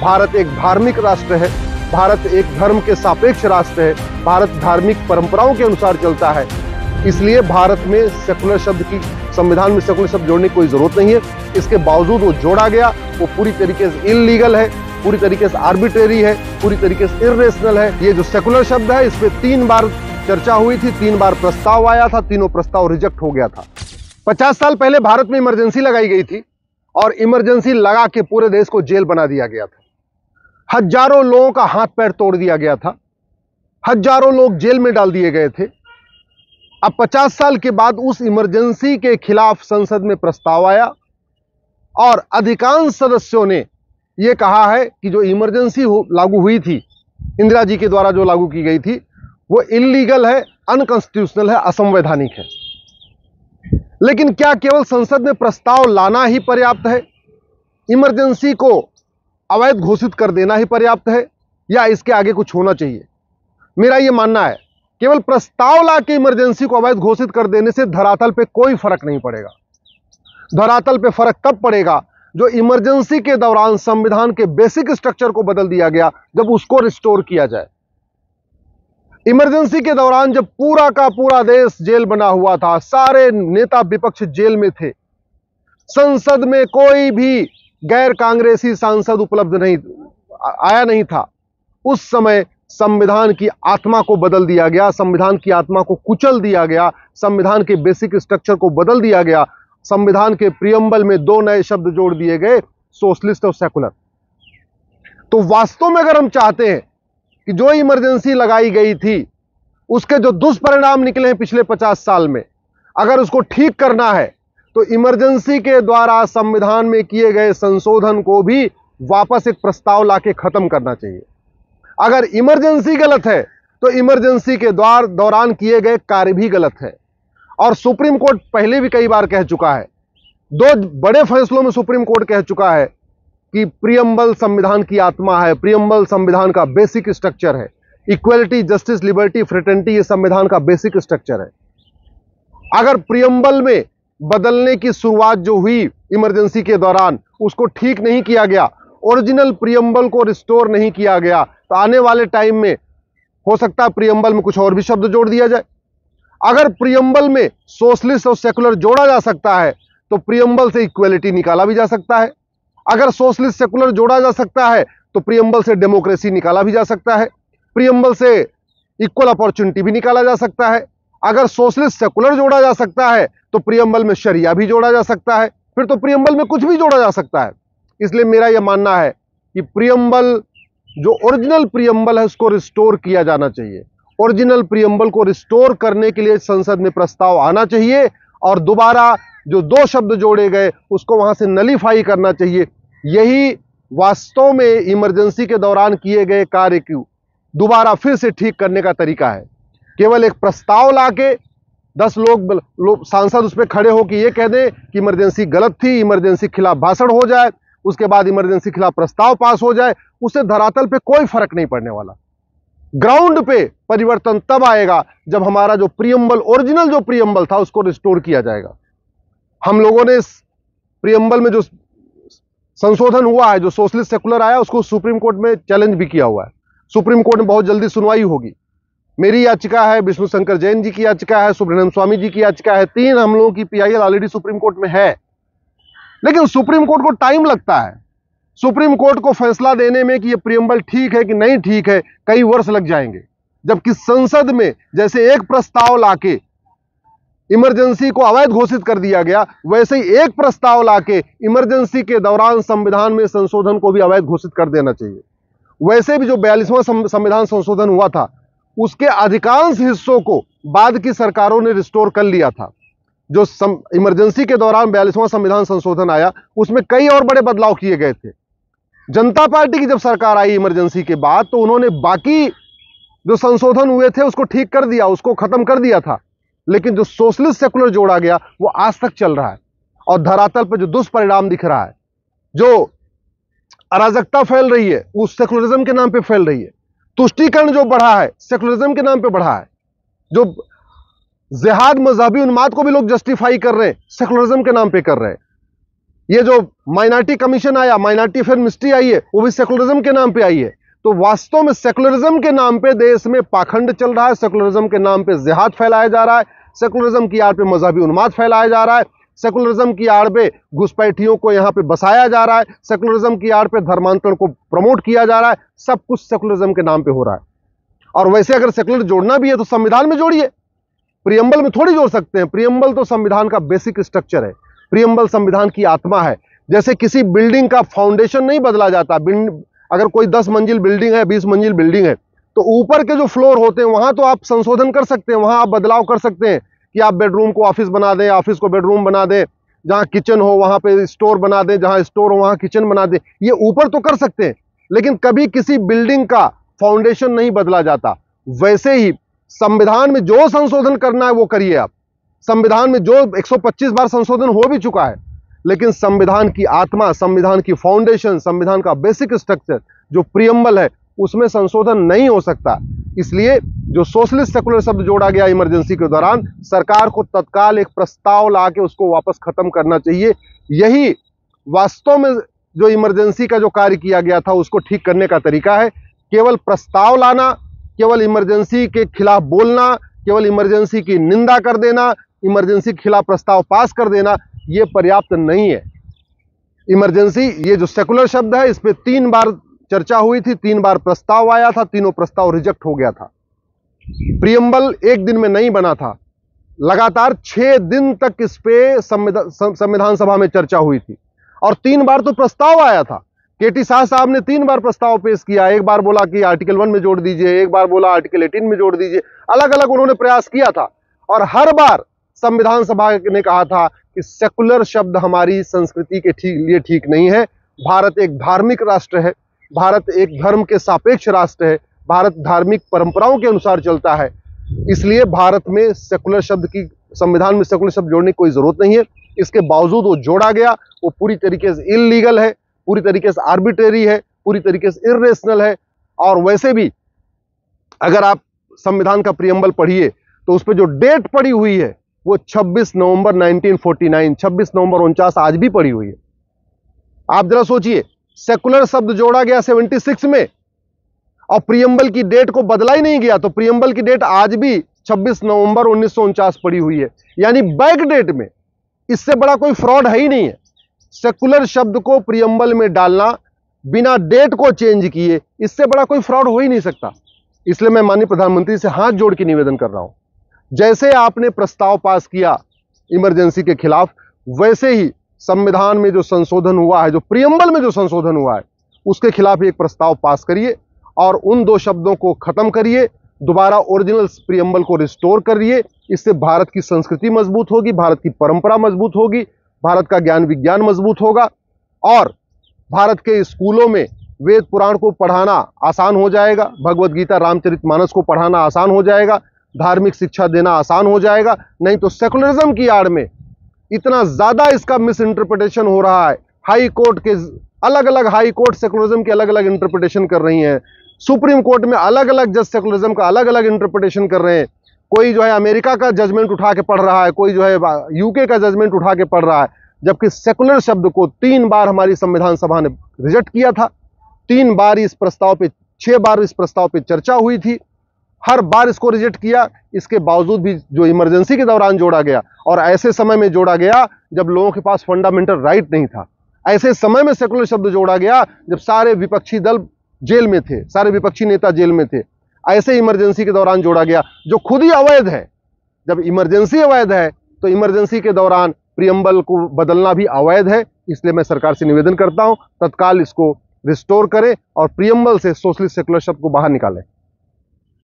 भारत एक धार्मिक राष्ट्र है, भारत एक धर्म के सापेक्ष राष्ट्र है, भारत धार्मिक परंपराओं के अनुसार चलता है। इसलिए भारत में सेकुलर शब्द की, संविधान में सेकुलर शब्द जोड़ने की कोई जरूरत नहीं है। इसके बावजूद वो जोड़ा गया, वो पूरी तरीके से इल्लीगल है, पूरी तरीके से आर्बिट्रेरी है, पूरी तरीके से इर्रेशनल है। ये जो सेकुलर शब्द है, इस पे 3 बार चर्चा हुई थी, 3 बार प्रस्ताव आया था, तीनों प्रस्ताव रिजेक्ट हो गया था। 50 साल पहले भारत में इमरजेंसी लगाई गई थी और इमरजेंसी लगा के पूरे देश को जेल बना दिया गया था। हजारों लोगों का हाथ पैर तोड़ दिया गया था, हजारों लोग जेल में डाल दिए गए थे। अब 50 साल के बाद उस इमरजेंसी के खिलाफ संसद में प्रस्ताव आया और अधिकांश सदस्यों ने यह कहा है कि जो इमरजेंसी लागू हुई थी, इंदिरा जी के द्वारा जो लागू की गई थी, वो इल्लीगल है, अनकॉन्स्टिट्यूशनल है, असंवैधानिक है। लेकिन क्या केवल संसद में प्रस्ताव लाना ही पर्याप्त है? इमरजेंसी को अवैध घोषित कर देना ही पर्याप्त है या इसके आगे कुछ होना चाहिए? मेरा यह मानना है केवल प्रस्ताव ला के इमरजेंसी को अवैध घोषित कर देने से धरातल पे कोई फर्क नहीं पड़ेगा। धरातल पे फर्क तब पड़ेगा जो इमरजेंसी के दौरान संविधान के बेसिक स्ट्रक्चर को बदल दिया गया, जब उसको रिस्टोर किया जाए। इमरजेंसी के दौरान जब पूरा का पूरा देश जेल बना हुआ था, सारे नेता विपक्ष जेल में थे, संसद में कोई भी गैर कांग्रेसी सांसद उपलब्ध नहीं आया नहीं था, उस समय संविधान की आत्मा को बदल दिया गया, संविधान की आत्मा को कुचल दिया गया, संविधान के बेसिक स्ट्रक्चर को बदल दिया गया। संविधान के प्रियम्बल में 2 नए शब्द जोड़ दिए गए, सोशलिस्ट और सेकुलर। तो वास्तव में अगर हम चाहते हैं कि जो इमरजेंसी लगाई गई थी उसके जो दुष्परिणाम निकले हैं पिछले 50 साल में, अगर उसको ठीक करना है तो इमरजेंसी के द्वारा संविधान में किए गए संशोधन को भी वापस एक प्रस्ताव लाके खत्म करना चाहिए। अगर इमरजेंसी गलत है तो इमरजेंसी के दौरान किए गए कार्य भी गलत है। और सुप्रीम कोर्ट पहले भी कई बार कह चुका है, 2 बड़े फैसलों में सुप्रीम कोर्ट कह चुका है कि प्रियम्बल संविधान की आत्मा है, प्रियम्बल संविधान का बेसिक स्ट्रक्चर है। इक्वलिटी, जस्टिस, लिबर्टी, फ्रेटर्निटी ये संविधान का बेसिक स्ट्रक्चर है। अगर प्रियम्बल में बदलने की शुरुआत जो हुई इमरजेंसी के दौरान, उसको ठीक नहीं किया गया, ओरिजिनल प्रियम्बल को रिस्टोर नहीं किया गया, तो आने वाले टाइम में हो सकता है प्रियम्बल में कुछ और भी शब्द जोड़ दिया जाए। अगर प्रियम्बल में सोशलिस्ट और सेकुलर जोड़ा जा सकता है तो प्रियम्बल से इक्वलिटी निकाला भी जा सकता है। अगर सोशलिस्ट सेकुलर जोड़ा जा सकता है तो प्रियम्बल से डेमोक्रेसी निकाला भी जा सकता है, प्रियम्बल से इक्वल अपॉर्चुनिटी भी निकाला जा सकता है। अगर सोशलिस्ट सेकुलर जोड़ा जा सकता है तो प्रियम्बल में शरिया भी जोड़ा जा सकता है, फिर तो प्रियम्बल में कुछ भी जोड़ा जा सकता है। इसलिए मेरा यह मानना है कि प्रियम्बल, जो ओरिजिनल प्रियम्बल है, उसको रिस्टोर किया जाना चाहिए। ओरिजिनल प्रियम्बल को रिस्टोर करने के लिए संसद में प्रस्ताव आना चाहिए और दोबारा जो 2 शब्द जोड़े गए उसको वहां से नलीफाई करना चाहिए। यही वास्तव में इमरजेंसी के दौरान किए गए कार्य को दोबारा फिर से ठीक करने का तरीका है। केवल एक प्रस्ताव लाके 10 लोग सांसद उस पर खड़े होकर ये कह दें कि इमरजेंसी गलत थी, इमरजेंसी खिलाफ भाषण हो जाए, उसके बाद इमरजेंसी खिलाफ प्रस्ताव पास हो जाए, उससे धरातल पे कोई फर्क नहीं पड़ने वाला। ग्राउंड पे परिवर्तन तब आएगा जब हमारा जो प्रियम्बल, ओरिजिनल जो प्रियम्बल था, उसको रिस्टोर किया जाएगा। हम लोगों ने इस प्रियम्बल में जो संशोधन हुआ है, जो सोशलिस्ट सेकुलर आया, उसको सुप्रीम कोर्ट में चैलेंज भी किया हुआ है। सुप्रीम कोर्ट में बहुत जल्दी सुनवाई होगी। मेरी याचिका है, विष्णु शंकर जैन जी की याचिका है, सुब्रह्मण्यम स्वामी जी की याचिका है, 3 हम लोगों की PIL ऑलरेडी सुप्रीम कोर्ट में है। लेकिन सुप्रीम कोर्ट को टाइम लगता है। सुप्रीम कोर्ट को फैसला देने में कि यह प्रियम्बल ठीक है कि नहीं ठीक है, कई वर्ष लग जाएंगे। जबकि संसद में जैसे एक प्रस्ताव लाके इमरजेंसी को अवैध घोषित कर दिया गया, वैसे ही एक प्रस्ताव लाके इमरजेंसी के दौरान संविधान में संशोधन को भी अवैध घोषित कर देना चाहिए। वैसे भी जो 42वां संविधान संशोधन हुआ था, उसके अधिकांश हिस्सों को बाद की सरकारों ने रिस्टोर कर लिया था। जो इमरजेंसी के दौरान 42वां संविधान संशोधन आया, उसमें कई और बड़े बदलाव किए गए थे। जनता पार्टी की जब सरकार आई इमरजेंसी के बाद, तो उन्होंने बाकी जो संशोधन हुए थे उसको ठीक कर दिया, उसको खत्म कर दिया था। लेकिन जो सोशलिस्ट सेकुलर जोड़ा गया वो आज तक चल रहा है और धरातल पर जो दुष्परिणाम दिख रहा है, जो अराजकता फैल रही है, वो सेकुलरिज्म के नाम पे फैल रही है। तुष्टीकरण जो बढ़ा है सेकुलरिज्म के नाम पे बढ़ा है। जो जिहाद, मजहबी उन्माद को भी लोग जस्टिफाई कर रहे हैं, सेकुलरिज्म के नाम पे कर रहे हैं। ये जो माइनॉरिटी कमीशन आया, माइनॉरिटी अफेयर मिनिस्ट्री आई है, वो भी सेकुलरिज्म के नाम पे आई है। तो वास्तव में सेकुलरिज्म के नाम पे देश में पाखंड चल रहा है, सेकुलरिज्म के नाम पे जिहाद फैलाया जा रहा है, सेकुलरिज्म की आड़ पे मजहबी उन्माद फैलाया जा रहा है, सेकुलरिज्म की आड़ पे घुसपैठियों को यहां पे बसाया जा रहा है, सेकुलरिज्म की आड़ पे धर्मांतरण को प्रमोट किया जा रहा है। सब कुछ सेकुलरिज्म के नाम पे हो रहा है। और वैसे अगर सेकुलर जोड़ना भी है तो संविधान में जोड़िए, प्रियम्बल में थोड़ी जोड़ सकते हैं। प्रियम्बल तो संविधान का बेसिक स्ट्रक्चर है, प्रियम्बल संविधान की आत्मा है। जैसे किसी बिल्डिंग का फाउंडेशन नहीं बदला जाता। अगर कोई 10 मंजिल बिल्डिंग है, 20 मंजिल बिल्डिंग है, तो ऊपर के जो फ्लोर होते हैं वहां तो आप संशोधन कर सकते हैं, वहां आप बदलाव कर सकते हैं कि आप बेडरूम को ऑफिस बना दें, ऑफिस को बेडरूम बना दें, जहां किचन हो वहां पे स्टोर बना दें, जहां स्टोर हो वहां किचन बना दें। ये ऊपर तो कर सकते हैं, लेकिन कभी किसी बिल्डिंग का फाउंडेशन नहीं बदला जाता। वैसे ही संविधान में जो संशोधन करना है वो करिए आप। संविधान में जो 125 बार संशोधन हो भी चुका है, लेकिन संविधान की आत्मा, संविधान की फाउंडेशन, संविधान का बेसिक स्ट्रक्चर जो प्रियम्बल है, उसमें संशोधन नहीं हो सकता। इसलिए जो सोशलिस्ट सेकुलर शब्द जोड़ा गया इमरजेंसी के दौरान, सरकार को तत्काल एक प्रस्ताव लाके उसको वापस खत्म करना चाहिए। यही वास्तव में जो इमरजेंसी का जो कार्य किया गया था उसको ठीक करने का तरीका है। केवल प्रस्ताव लाना, केवल इमरजेंसी के खिलाफ बोलना, केवल इमरजेंसी की निंदा कर देना, इमरजेंसी के खिलाफ प्रस्ताव पास कर देना, यह पर्याप्त नहीं है। इमरजेंसी, ये जो सेकुलर शब्द है, इस पे 3 बार चर्चा हुई थी, 3 बार प्रस्ताव आया था, तीनों प्रस्ताव रिजेक्ट हो गया था। प्रियम्बल एक दिन में नहीं बना था, लगातार 6 दिन तक इस पे संविधान सभा में चर्चा हुई थी, और 3 बार तो प्रस्ताव आया था। केटी शाह साहब ने 3 बार प्रस्ताव पेश किया। एक बार बोला कि आर्टिकल 1 में जोड़ दीजिए, एक बार बोला आर्टिकल 18 में जोड़ दीजिए, अलग अलग उन्होंने प्रयास किया था। और हर बार संविधान सभा ने कहा था कि सेकुलर शब्द हमारी संस्कृति के लिए ठीक नहीं है। भारत एक धार्मिक राष्ट्र है, भारत एक धर्म के सापेक्ष राष्ट्र है, भारत धार्मिक परंपराओं के अनुसार चलता है। इसलिए भारत में सेकुलर शब्द की, संविधान में सेकुलर शब्द जोड़ने की कोई जरूरत नहीं है। इसके बावजूद वो जोड़ा गया, वो पूरी तरीके से इल्लीगल है, पूरी तरीके से आर्बिट्रेरी है, पूरी तरीके से इर्रेशनल है। और वैसे भी अगर आप संविधान का प्रियम्बल पढ़िए तो उस पर जो डेट पड़ी हुई है वो 26 नवंबर 1949, 26 नवंबर 49 आज भी पड़ी हुई है। आप जरा सोचिए, सेकुलर शब्द जोड़ा गया 76 में और प्रियम्बल की डेट को बदला ही नहीं गया, तो प्रियम्बल की डेट आज भी 26 नवंबर 1949 पड़ी हुई है, यानी बैक डेट में। इससे बड़ा कोई फ्रॉड है ही नहीं है। सेकुलर शब्द को प्रियम्बल में डालना बिना डेट को चेंज किए, इससे बड़ा कोई फ्रॉड हो ही नहीं सकता। इसलिए मैं माननीय प्रधानमंत्री से हाथ जोड़ के निवेदन कर रहा हूं, जैसे आपने प्रस्ताव पास किया इमरजेंसी के खिलाफ, वैसे ही संविधान में जो संशोधन हुआ है, जो प्रियम्बल में जो संशोधन हुआ है, उसके खिलाफ एक प्रस्ताव पास करिए और उन 2 शब्दों को खत्म करिए, दोबारा ओरिजिनल प्रियम्बल को रिस्टोर करिए। इससे भारत की संस्कृति मजबूत होगी, भारत की परंपरा मजबूत होगी, भारत का ज्ञान विज्ञान मजबूत होगा, और भारत के स्कूलों में वेद पुराण को पढ़ाना आसान हो जाएगा, भगवत गीता रामचरितमानस को पढ़ाना आसान हो जाएगा, धार्मिक शिक्षा देना आसान हो जाएगा। नहीं तो सेकुलरिज्म की आड़ में इतना ज्यादा इसका मिस इंटरप्रिटेशन हो रहा है। हाई कोर्ट के अलग अलग, हाई कोर्ट सेकुलरिज्म की अलग अलग इंटरप्रिटेशन कर रही हैं, सुप्रीम कोर्ट में अलग अलग जज सेकुलरिज्म का अलग अलग इंटरप्रिटेशन कर रहे हैं। कोई जो है अमेरिका का जजमेंट उठा के पढ़ रहा है, कोई जो है यूके का जजमेंट उठा के पढ़ रहा है, जबकि सेकुलर शब्द को 3 बार हमारी संविधान सभा ने रिजेक्ट किया था। 3 बार इस प्रस्ताव पे, 6 बार इस प्रस्ताव पे चर्चा हुई थी, हर बार इसको रिजेक्ट किया। इसके बावजूद भी जो इमरजेंसी के दौरान जोड़ा गया, और ऐसे समय में जोड़ा गया जब लोगों के पास फंडामेंटल राइट नहीं था, ऐसे समय में सेकुलर शब्द जोड़ा गया जब सारे विपक्षी दल जेल में थे, सारे विपक्षी नेता जेल में थे, ऐसे इमरजेंसी के दौरान जोड़ा गया जो खुद ही अवैध है। जब इमरजेंसी अवैध है तो इमरजेंसी के दौरान प्रियम्बल को बदलना भी अवैध है। इसलिए मैं सरकार से निवेदन करता हूं, तत्काल इसको रिस्टोर करें और प्रियम्बल से सोशलिस्ट सेकुलर शब्द को बाहर निकालें।